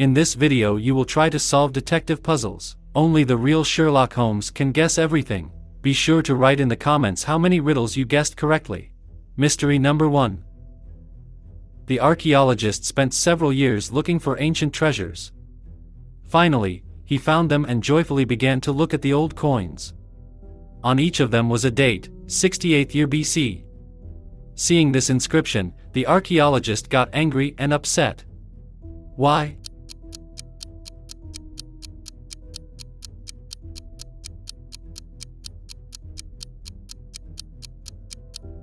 In this video you will try to solve detective puzzles. Only the real Sherlock Holmes can guess everything. Be sure to write in the comments how many riddles you guessed correctly. Mystery number 1. The archaeologist spent several years looking for ancient treasures. Finally, he found them and joyfully began to look at the old coins. On each of them was a date, 68th year BC. Seeing this inscription, the archaeologist got angry and upset. Why?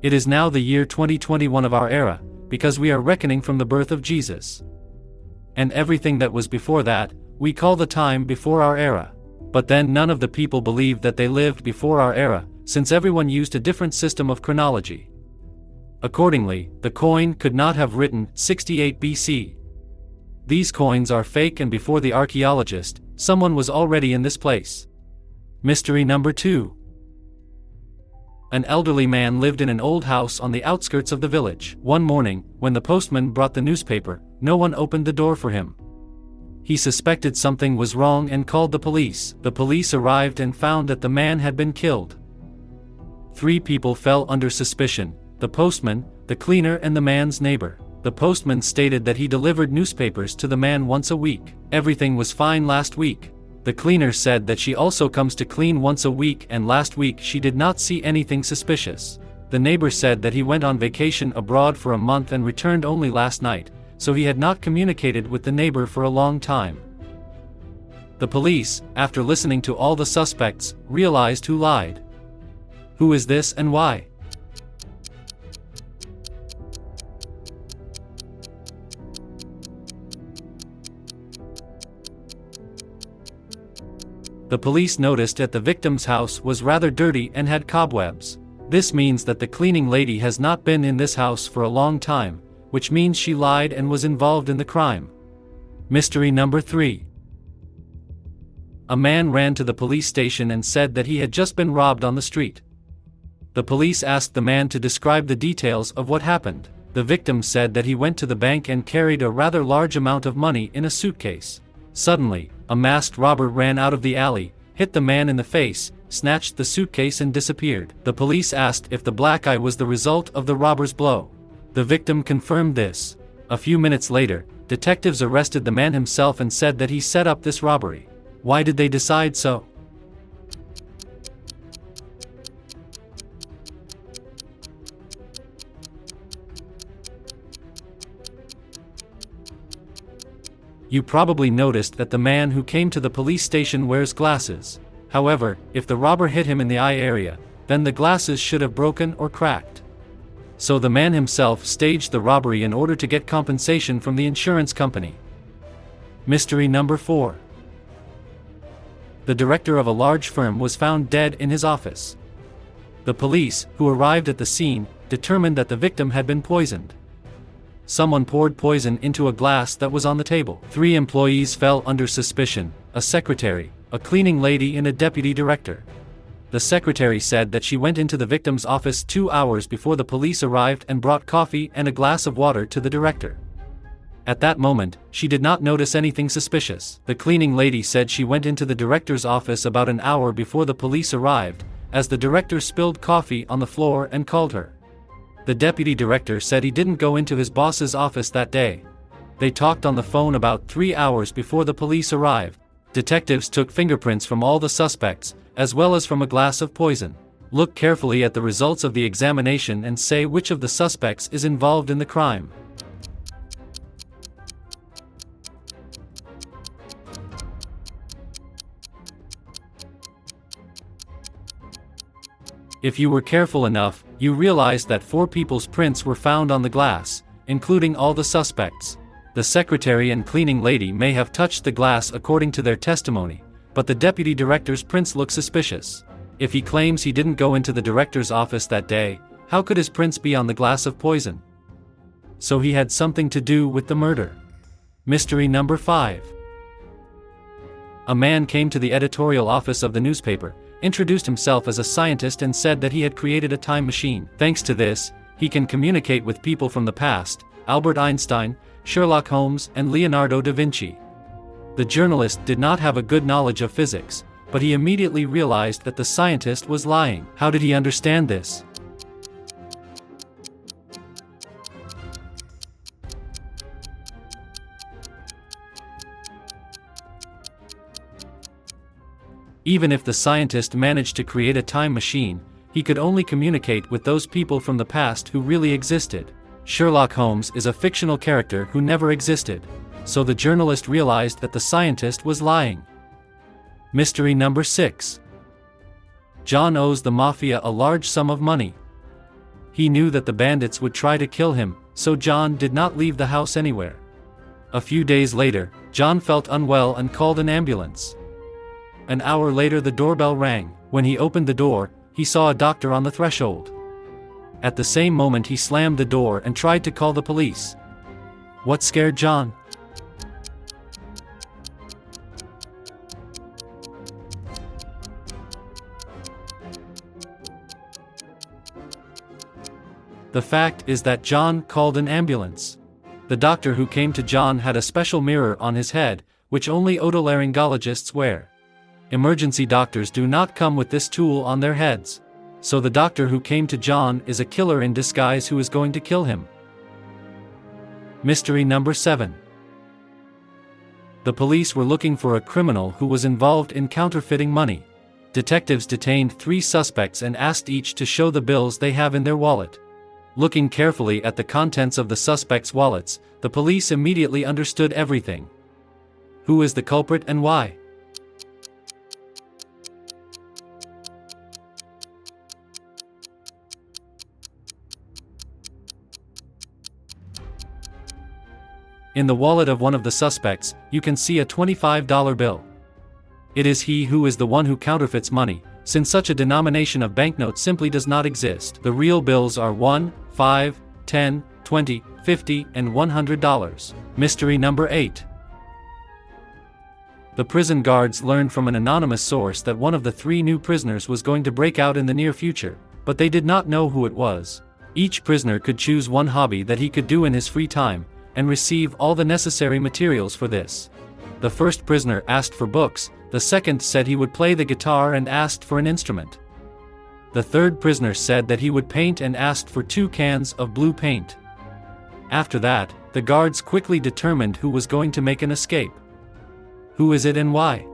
It is now the year 2021 of our era, because we are reckoning from the birth of Jesus. And everything that was before that, we call the time before our era. But then none of the people believed that they lived before our era, since everyone used a different system of chronology. Accordingly, the coin could not have written 68 BC. These coins are fake, and before the archaeologist, someone was already in this place. Mystery number 2. An elderly man lived in an old house on the outskirts of the village. One morning, when the postman brought the newspaper, no one opened the door for him. He suspected something was wrong and called the police. The police arrived and found that the man had been killed. 3 people fell under suspicion: the postman, the cleaner, and the man's neighbor. The postman stated that he delivered newspapers to the man once a week. Everything was fine last week. The cleaner said that she also comes to clean once a week, and last week she did not see anything suspicious. The neighbor said that he went on vacation abroad for a month and returned only last night, so he had not communicated with the neighbor for a long time. The police, after listening to all the suspects, realized who lied. Who is this and why? The police noticed that the victim's house was rather dirty and had cobwebs. This means that the cleaning lady has not been in this house for a long time, which means she lied and was involved in the crime. Mystery number 3. A man ran to the police station and said that he had just been robbed on the street. The police asked the man to describe the details of what happened. The victim said that he went to the bank and carried a rather large amount of money in a suitcase. Suddenly, a masked robber ran out of the alley, hit the man in the face, snatched the suitcase and disappeared. The police asked if the black eye was the result of the robber's blow. The victim confirmed this. A few minutes later, detectives arrested the man himself and said that he set up this robbery. Why did they decide so? You probably noticed that the man who came to the police station wears glasses. However, if the robber hit him in the eye area, then the glasses should have broken or cracked. So the man himself staged the robbery in order to get compensation from the insurance company. Mystery number 4. The director of a large firm was found dead in his office. The police, who arrived at the scene, determined that the victim had been poisoned. Someone poured poison into a glass that was on the table. 3 employees fell under suspicion: a secretary, a cleaning lady, and a deputy director. The secretary said that she went into the victim's office 2 hours before the police arrived and brought coffee and a glass of water to the director. At that moment, she did not notice anything suspicious. The cleaning lady said she went into the director's office about an hour before the police arrived, as the director spilled coffee on the floor and called her. The deputy director said he didn't go into his boss's office that day. They talked on the phone about 3 hours before the police arrived. Detectives took fingerprints from all the suspects, as well as from a glass of poison. Look carefully at the results of the examination and say which of the suspects is involved in the crime. If you were careful enough, you realized that 4 people's prints were found on the glass, including all the suspects. The secretary and cleaning lady may have touched the glass according to their testimony, but the deputy director's prints look suspicious. If he claims he didn't go into the director's office that day, how could his prints be on the glass of poison? So he had something to do with the murder. Mystery number 5. A man came to the editorial office of the newspaper, introduced himself as a scientist, and said that he had created a time machine. Thanks to this, he can communicate with people from the past: Albert Einstein, Sherlock Holmes, and Leonardo da Vinci. The journalist did not have a good knowledge of physics, but he immediately realized that the scientist was lying. How did he understand this? Even if the scientist managed to create a time machine, he could only communicate with those people from the past who really existed. Sherlock Holmes is a fictional character who never existed, so the journalist realized that the scientist was lying. Mystery number 6. John owes the mafia a large sum of money. He knew that the bandits would try to kill him, so John did not leave the house anywhere. A few days later, John felt unwell and called an ambulance. An hour later the doorbell rang. When he opened the door, he saw a doctor on the threshold. At the same moment he slammed the door and tried to call the police. What scared John? The fact is that John called an ambulance. The doctor who came to John had a special mirror on his head, which only otolaryngologists wear. Emergency doctors do not come with this tool on their heads. So the doctor who came to John is a killer in disguise who is going to kill him. Mystery number 7. The police were looking for a criminal who was involved in counterfeiting money. Detectives detained 3 suspects and asked each to show the bills they have in their wallet. Looking carefully at the contents of the suspects' wallets, the police immediately understood everything. Who is the culprit and why? In the wallet of one of the suspects, you can see a $25 bill. It is he who is the one who counterfeits money, since such a denomination of banknotes simply does not exist. The real bills are $1, $5, $10, $20, $50, and $100. Mystery number 8. The prison guards learned from an anonymous source that one of the 3 new prisoners was going to break out in the near future, but they did not know who it was. Each prisoner could choose one hobby that he could do in his free time, and receive all the necessary materials for this. The first prisoner asked for books, the second said he would play the guitar and asked for an instrument. The third prisoner said that he would paint and asked for 2 cans of blue paint. After that, the guards quickly determined who was going to make an escape. Who is it and why?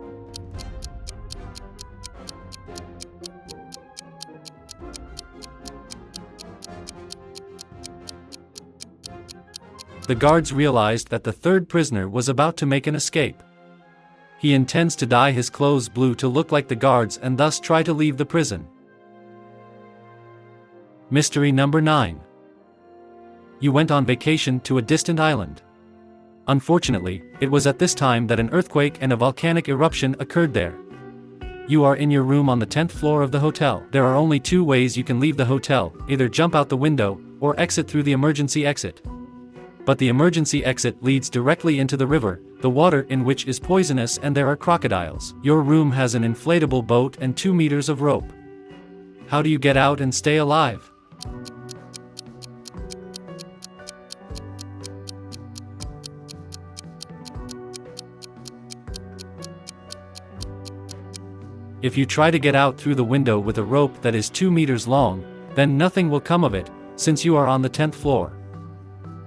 The guards realized that the third prisoner was about to make an escape. He intends to dye his clothes blue to look like the guards and thus try to leave the prison. Mystery number 9. You went on vacation to a distant island. Unfortunately, it was at this time that an earthquake and a volcanic eruption occurred there. You are in your room on the 10th floor of the hotel. There are only 2 ways you can leave the hotel, either jump out the window, or exit through the emergency exit. But the emergency exit leads directly into the river, the water in which is poisonous and there are crocodiles. Your room has an inflatable boat and 2 meters of rope. How do you get out and stay alive? If you try to get out through the window with a rope that is 2 meters long, then nothing will come of it, since you are on the 10th floor.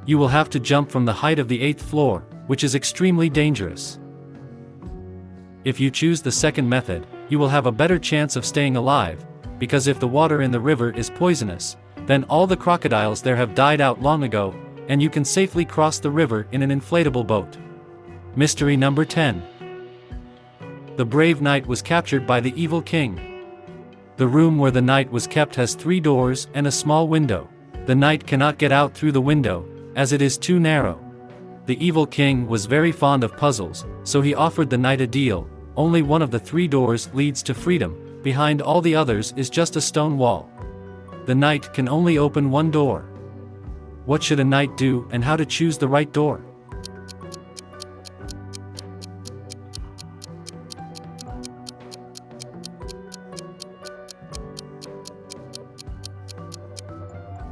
You will have to jump from the height of the 8th floor, which is extremely dangerous. If you choose the second method, you will have a better chance of staying alive, because if the water in the river is poisonous, then all the crocodiles there have died out long ago, and you can safely cross the river in an inflatable boat. Mystery number 10. The brave knight was captured by the evil king. The room where the knight was kept has 3 doors and a small window. The knight cannot get out through the window, as it is too narrow. The evil king was very fond of puzzles, so he offered the knight a deal. Only one of the 3 doors leads to freedom, behind all the others is just a stone wall. The knight can only open 1 door. What should a knight do and how to choose the right door?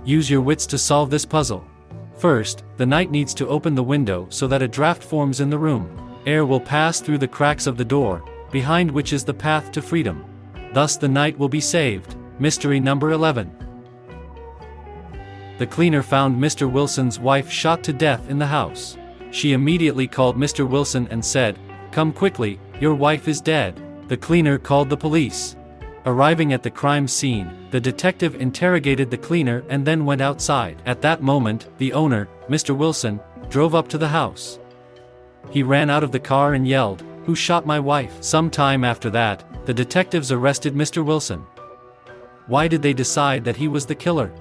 Use your wits to solve this puzzle. First, the knight needs to open the window so that a draft forms in the room. Air will pass through the cracks of the door, behind which is the path to freedom. Thus the night will be saved. Mystery number 11. The cleaner found Mr. Wilson's wife shot to death in the house. She immediately called Mr. Wilson and said, "Come quickly, your wife is dead." The cleaner called the police. Arriving at the crime scene, the detective interrogated the cleaner and then went outside. At that moment, the owner, Mr. Wilson, drove up to the house. He ran out of the car and yelled, "Who shot my wife?" Some time after that, the detectives arrested Mr. Wilson. Why did they decide that he was the killer?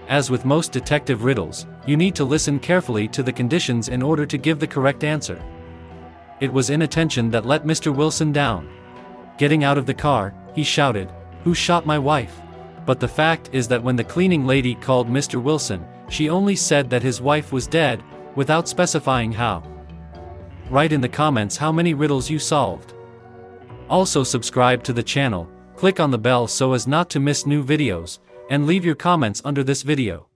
As with most detective riddles, you need to listen carefully to the conditions in order to give the correct answer. It was inattention that let Mr. Wilson down. Getting out of the car, he shouted, "Who shot my wife?" But the fact is that when the cleaning lady called Mr. Wilson, she only said that his wife was dead, without specifying how. Write in the comments how many riddles you solved. Also subscribe to the channel, click on the bell so as not to miss new videos, and leave your comments under this video.